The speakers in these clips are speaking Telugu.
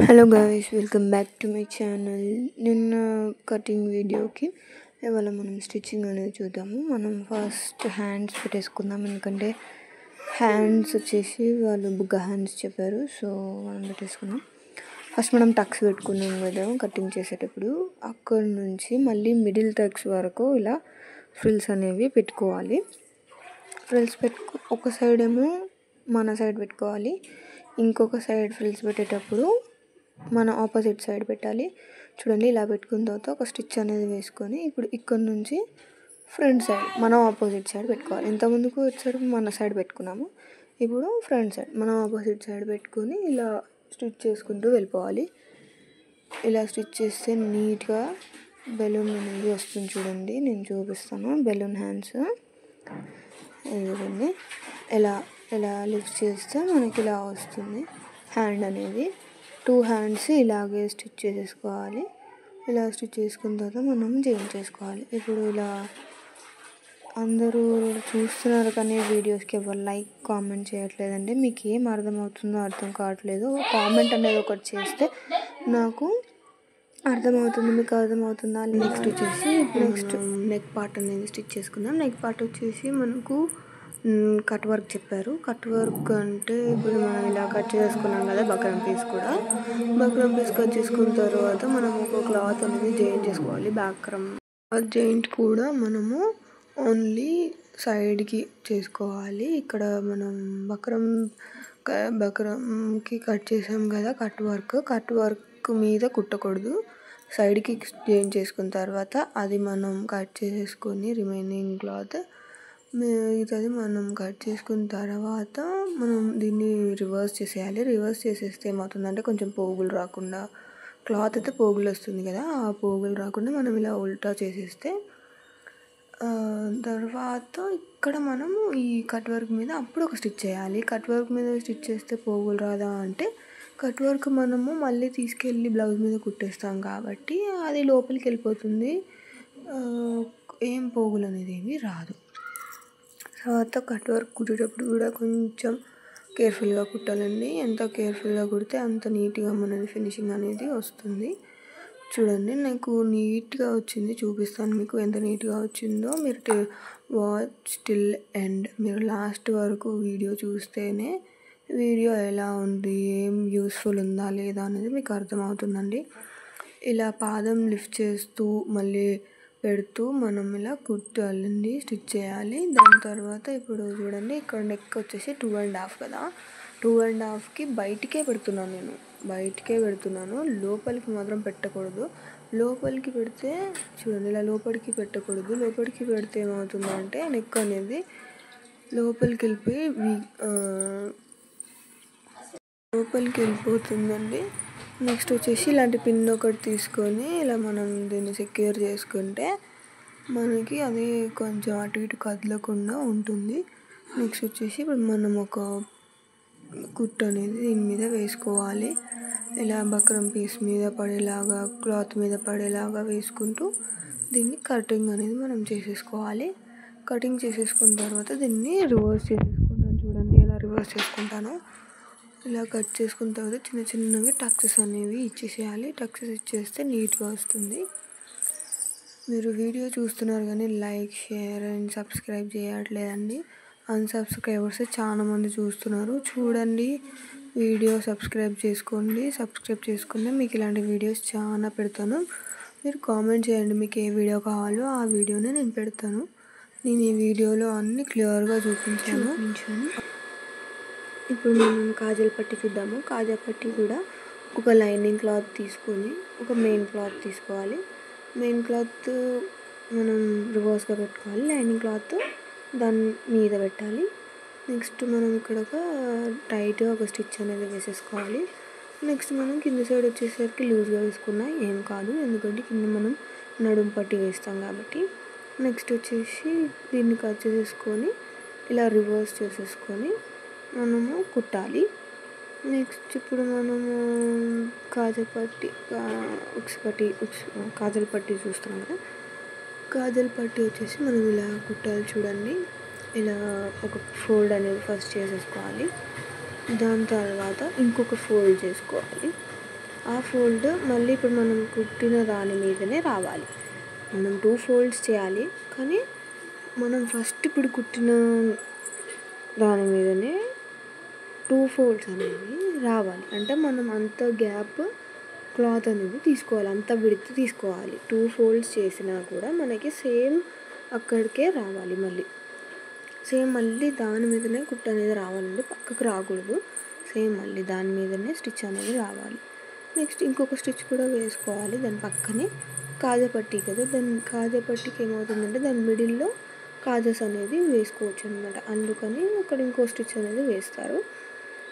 Hello guys, welcome back to my channel. నిన్న కటింగ్ వీడియోకి ఇవాళ మనం స్టిచ్చింగ్ అనేది చూద్దాము. మనం ఫస్ట్ హ్యాండ్స్ పెట్టేసుకుందాం, ఎందుకంటే హ్యాండ్స్ వచ్చేసి వాళ్ళు బుగ్గ హ్యాండ్స్ చెప్పారు, సో మనం పెట్టేసుకున్నాం. ఫస్ట్ మనం టక్స్ పెట్టుకున్నాం కదా కటింగ్ చేసేటప్పుడు, అక్కడ నుంచి మళ్ళీ మిడిల్ టక్స్ వరకు ఇలా ఫ్రిల్స్ అనేవి పెట్టుకోవాలి. ఫ్రిల్స్ ఒక సైడ్ ఏమో మన సైడ్ పెట్టుకోవాలి, ఇంకొక సైడ్ ఫ్రిల్స్ పెట్టేటప్పుడు మన ఆపోజిట్ సైడ్ పెట్టాలి. చూడండి, ఇలా పెట్టుకున్న తర్వాత ఒక స్టిచ్ అనేది వేసుకొని ఇప్పుడు ఇక్కడ నుంచి ఫ్రంట్ సైడ్ మనం ఆపోజిట్ సైడ్ పెట్టుకోవాలి. ఇంతకుముందుకు వచ్చేసరికి మన సైడ్ పెట్టుకున్నాము, ఇప్పుడు ఫ్రంట్ సైడ్ మనం ఆపోజిట్ సైడ్ పెట్టుకొని ఇలా స్టిచ్ చేసుకుంటూ వెళ్ళిపోవాలి. ఇలా స్టిచ్ చేస్తే నీట్గా బెలూన్ అనేది వస్తుంది. చూడండి, నేను చూపిస్తాను. బెలూన్ హ్యాండ్స్ ఇదిగోండి, ఇలా ఇలా లిఫ్ట్ చేస్తే మనకి ఇలా వస్తుంది హ్యాండ్ అనేది. 2 హ్యాండ్స్ ఇలాగే స్టిచ్ చేసేసుకోవాలి. ఇలా స్టిచ్ చేసుకున్న తర్వాత మనం జాయిన్ చేసుకోవాలి. ఇప్పుడు ఇలా అందరూ చూస్తున్నారు కానీ వీడియోస్కి ఎవరు లైక్ కామెంట్ చేయట్లేదండి. మీకు ఏం అర్థమవుతుందో అర్థం కావట్లేదు. కామెంట్ అనేది ఒకటి చేస్తే నాకు అర్థమవుతుంది. మీకు అర్థమవుతుందా? నెక్స్ట్ వచ్చేసి నెక్ పార్ట్ అనేది స్టిచ్ చేసుకుందాం. నెక్ పార్ట్ వచ్చేసి మనకు కట్ వర్క్ చెప్పారు. కట్ వర్క్ అంటే ఇప్పుడు మనం ఇలా కట్ చేసుకున్నాం కదా, బక్రం పీస్ కూడా. బక్రం పీస్ కట్ చేసుకున్న తర్వాత మనం ఒక క్లాత్ అనేది జాయింట్ చేసుకోవాలి. బక్రం జాయింట్ కూడా మనము ఓన్లీ సైడ్కి చేసుకోవాలి. ఇక్కడ మనం బక్రంకి కట్ చేసాం కదా, కట్ వర్క్ మీద కుట్టకూడదు. సైడ్కి జాయింట్ చేసుకున్న తర్వాత అది మనం కట్ చేసేసుకొని రిమైనింగ్ క్లాత్ మిగతాది మనం కట్ చేసుకున్న తర్వాత మనం దీన్ని రివర్స్ చేసేయాలి. రివర్స్ చేసేస్తే ఏమవుతుందంటే కొంచెం పోగులు రాకుండా, క్లాత్ అయితే పోగులు వస్తుంది కదా, ఆ పోగులు రాకుండా మనం ఇలా ఉల్టా చేసేస్తే తర్వాత ఇక్కడ మనము ఈ కట్ వర్క్ మీద అప్పుడు ఒక స్టిచ్ చేయాలి. కట్ వర్క్ మీద స్టిచ్ చేస్తే పోగులు రాదా అంటే, కట్ వర్క్ మనము మళ్ళీ తీసుకెళ్ళి బ్లౌజ్ మీద కుట్టేస్తాం కాబట్టి అది లోపలికి వెళ్ళిపోతుంది, ఏం పోగులు అనేది ఏమీ రాదు. తర్వాత కట్ వర్క్ కుట్టేటప్పుడు కూడా కొంచెం కేర్ఫుల్గా కుట్టాలండి. ఎంత కేర్ఫుల్గా కుడితే అంత నీట్గా మనది ఫినిషింగ్ అనేది వస్తుంది. చూడండి, నాకు నీట్గా వచ్చింది, చూపిస్తాను మీకు ఎంత నీట్గా వచ్చిందో. మీరు వాచ్ టిల్ ఎండ్, మీరు లాస్ట్ వరకు వీడియో చూస్తేనే వీడియో ఎలా ఉంది, ఏం యూస్ఫుల్ ఉందా లేదా అనేది మీకు అర్థమవుతుందండి. ఇలా పాదం లిఫ్ట్ చేస్తూ మళ్ళీ పెడుతూ మనం ఇలా కుట్టాలండి, స్టిచ్ చేయాలి. దాని తర్వాత ఇప్పుడు చూడండి, ఇక్కడ నెక్ వచ్చేసి 2.5 కదా, 2.5కి బయటికే పెడుతున్నాను. లోపలికి మాత్రం పెట్టకూడదు. లోపలికి పెడితే చూడండి, ఇలా లోపలికి పెట్టకూడదు. లోపలికి పెడితే ఏమవుతుందంటే నెక్ అనేది లోపలికి వెళ్ళిపోతుందండి. నెక్స్ట్ వచ్చేసి ఇలాంటి పిన్ ఒకటి తీసుకొని ఇలా మనం దీన్ని సెక్యూర్ చేసుకుంటే మనకి అది కొంచెం అటు ఇటు కదలకుండా ఉంటుంది. నెక్స్ట్ వచ్చేసి ఇప్పుడు మనం ఒక కుట్టు అనేది దీని మీద వేసుకోవాలి. ఇలా బక్రం పీస్ మీద పడేలాగా, క్లాత్ మీద పడేలాగా వేసుకుంటూ దీన్ని కటింగ్ అనేది మనం చేసేసుకోవాలి. కటింగ్ చేసేసుకున్న తర్వాత దీన్ని రివర్స్ చేసేసుకుంటాను. చూడండి, ఇలా రివర్స్ చేసుకుంటాను. ఇలా కట్ చేసుకున్న తర్వాత చిన్న చిన్నవి టక్సెస్ అనేవి ఇచ్చేసేయాలి. టక్సెస్ ఇచ్చేస్తే నీట్గా వస్తుంది. మీరు వీడియో చూస్తున్నారు కానీ లైక్, షేర్ అండ్ సబ్స్క్రైబ్ చేయట్లేదండి. అన్సబ్స్క్రైబర్స్ చాలా మంది చూస్తున్నారు. చూడండి, వీడియో సబ్స్క్రైబ్ చేసుకుంటే మీకు ఇలాంటి వీడియోస్ చాలా పెడతాను. మీరు కామెంట్ చేయండి, మీకు ఏ వీడియో కావాలో ఆ వీడియోనే నేను పెడతాను. నేను ఈ వీడియోలో అన్నీ క్లియర్గా చూపించాను. ఇప్పుడు మనం కాజల్ పట్టి చూద్దాము. కాజల్ పట్టి కూడా ఒక లైనింగ్ క్లాత్ తీసుకొని ఒక మెయిన్ క్లాత్ తీసుకోవాలి. మెయిన్ క్లాత్ మనం రివర్స్గా పెట్టుకోవాలి, లైనింగ్ క్లాత్ దాని మీద పెట్టాలి. నెక్స్ట్ మనం ఇక్కడ ఒక టైట్గా ఒక స్టిచ్ అనేది వేసేసుకోవాలి. నెక్స్ట్ మనం కింద సైడ్ వచ్చేసరికి లూజ్గా వేసుకున్నా ఏం కాదు, ఎందుకంటే కింద మనం నడుము పట్టి వేస్తాం కాబట్టి. నెక్స్ట్ వచ్చేసి దీన్ని కట్ చేసేసుకొని ఇలా రివర్స్ చేసేసుకొని మనము కుట్టాలి. నెక్స్ట్ ఇప్పుడు మనము కాజల్ పట్టి చూస్తాం కదా, కాజల్ పట్టి వచ్చేసి మనం ఇలా కుట్టాలి. చూడండి, ఇలా ఒక ఫోల్డ్ అనేది ఫస్ట్ చేసేసుకోవాలి. దాని తర్వాత ఇంకొక ఫోల్డ్ చేసుకోవాలి. ఆ ఫోల్డ్ మళ్ళీ ఇప్పుడు మనం కుట్టిన దాని మీదనే రావాలి. మనం 2 ఫోల్డ్స్ చేయాలి, కానీ మనం ఫస్ట్ ఇప్పుడు కుట్టిన దాని మీదనే 2 ఫోల్డ్స్ అనేవి రావాలి. అంటే మనం అంత గ్యాప్ క్లాత్ అనేది తీసుకోవాలి, అంత విడ్త్ తీసుకోవాలి. 2 ఫోల్డ్స్ చేసినా కూడా మనకి సేమ్ అక్కడికే రావాలి. మళ్ళీ దాని మీదనే కుట్టు అనేది రావాలండి, పక్కకు రాకూడదు. సేమ్ మళ్ళీ దాని మీదనే స్టిచ్ అనేది రావాలి. నెక్స్ట్ ఇంకొక స్టిచ్ కూడా వేసుకోవాలి దాని పక్కనే. కాజా పట్టీ కదా, దాని కాజా పట్టీకి ఏమవుతుందంటే దాని మిడిల్లో కాజాస్ అనేది వేసుకోవచ్చు అనమాట. అందుకని అక్కడ ఇంకో స్టిచ్ అనేది వేస్తారు.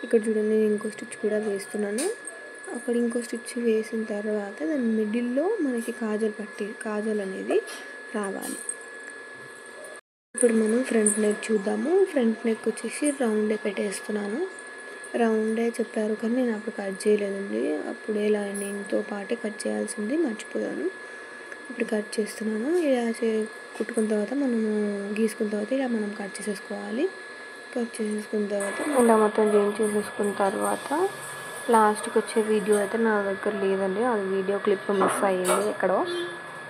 ఇక్కడ చూడండి, నేను ఇంకో స్టిచ్ కూడా వేస్తున్నాను. అక్కడ ఇంకో స్టిచ్ వేసిన తర్వాత దాని మిడిల్లో మనకి కాజల్ అనేది రావాలి. ఇప్పుడు మనం ఫ్రంట్ నెక్ చూద్దాము. ఫ్రంట్ నెక్ వచ్చేసి రౌండే పెట్టేస్తున్నాను. రౌండే చెప్పారు కానీ నేను అప్పుడు కట్ చేయలేదండి. అప్పుడే లైనింగ్తో పాటే కట్ చేయాల్సింది, మర్చిపోయాను. ఇప్పుడు కట్ చేస్తున్నాను. ఇలా కుట్టుకున్న తర్వాత మనము గీసుకున్న తర్వాత ఇలా మనం కట్ చేసేసుకోవాలి. కట్ చేసేసుకున్న తర్వాత ఇలా మొత్తం జాయిన్ చేసేసుకున్న తర్వాత లాస్ట్కి వచ్చే వీడియో అయితే నా దగ్గర లేదండి. అది వీడియో క్లిప్ మిస్ అయ్యింది ఎక్కడో.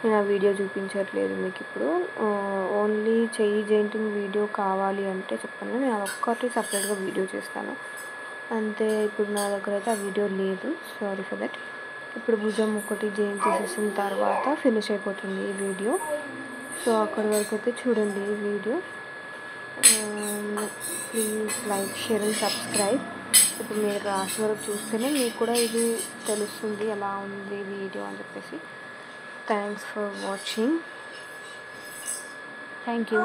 నేను ఆ వీడియో చూపించట్లేదు మీకు ఇప్పుడు. ఓన్లీ చెయ్యి జాయింటింగ్ వీడియో కావాలి అంటే చెప్పండి, నేను ఒక్కటి సపరేట్గా వీడియో చేస్తాను అంతే. ఇప్పుడు నా దగ్గర అయితే ఆ వీడియో లేదు, సారీ ఫర్ దట్. ఇప్పుడు భుజం ఒకటి జాయిన్ చేసేసిన తర్వాత ఫినిష్ అయిపోతుంది ఈ వీడియో. సో అక్కడి వరకు అయితే చూడండి ఈ video. Please like, share and subscribe. ఇప్పుడు మీరు లాస్ట్ వరకు చూస్తేనే మీకు కూడా ఇది తెలుస్తుంది ఎలా ఉంది వీడియో అని చెప్పేసి. Thanks for watching. Thank you.